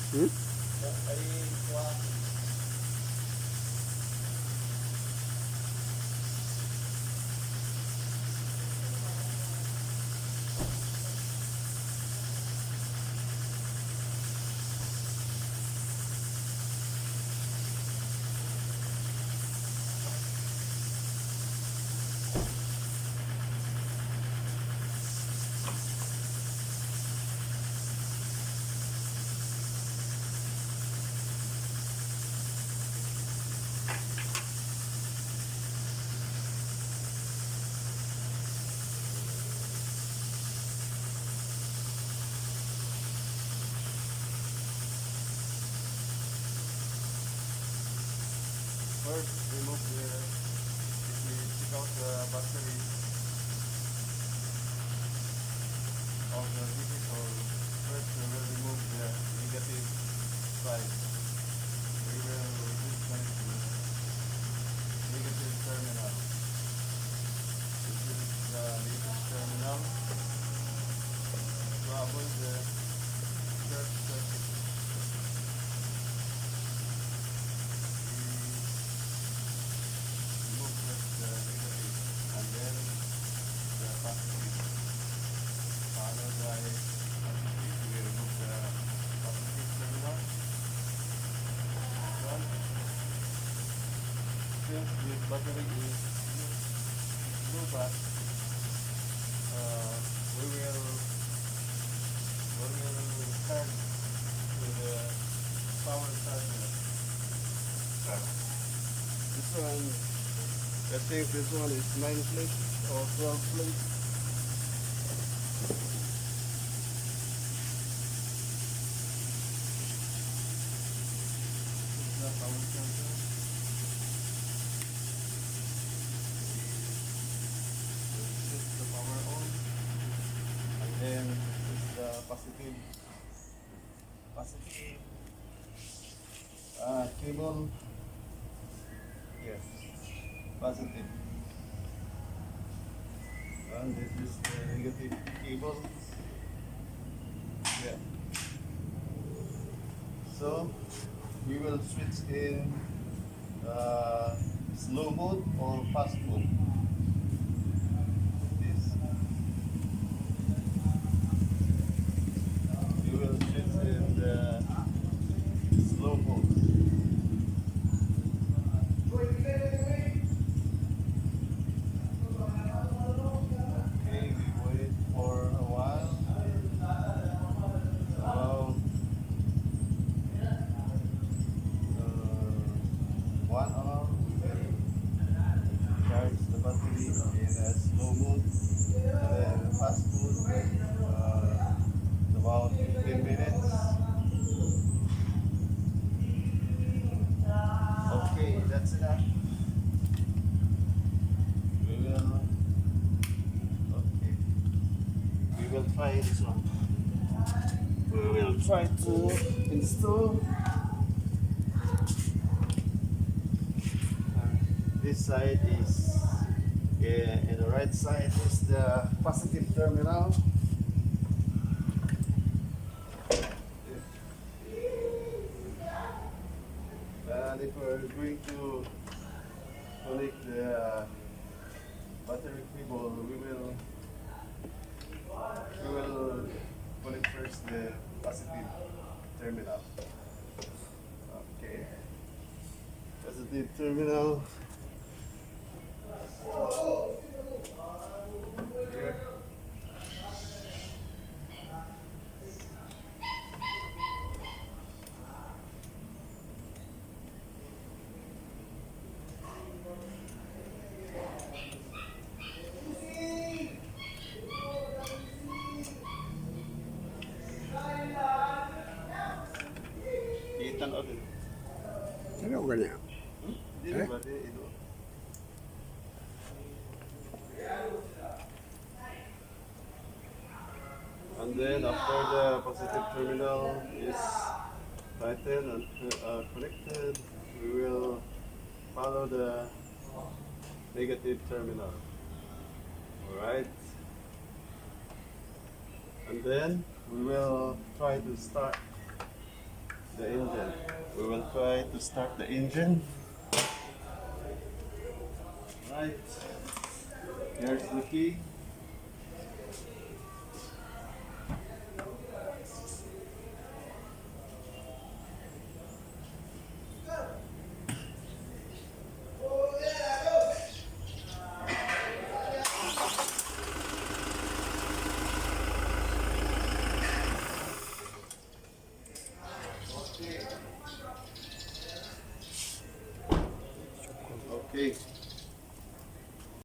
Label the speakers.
Speaker 1: Hmm?
Speaker 2: First, remove the, if we take out the battery of the vehicle, first we will remove the negative side. We will disconnect the negative terminal. This is the negative terminal to avoid the short circuit. We remove first the negative and then the positive. Followed by positive, we remove the positive terminal. One. Since this battery is low batt, we will charge to the power charger. This one, I think this one is 9 plates or 12 plates. This is the power charger. This is the power on. And then this is the positive cable. Yes, positive. And this is the negative cable. Yeah. So we will switch in slow mode or fast mode. This we will switch in the slow mode. Okay, we wait for a while. About 1 hour, we will charge the battery in a slow mode. And then fast mode, about 15 minutes. Okay, that's enough. We will, okay, we will try this one. We will try to install. This side is, yeah, and the right side is the positive terminal. And if we're going to connect the battery cable, we will connect first the positive terminal. Okay, positive terminal. Here. Itan o din.
Speaker 1: Ano ganyan?
Speaker 2: Hindi
Speaker 1: Eh?
Speaker 2: ba di ito? And then after the positive terminal is tightened and connected, we will follow the negative terminal. Alright. And then we will try to start the engine. We will try to start the engine. Right. Here's the key. Okay.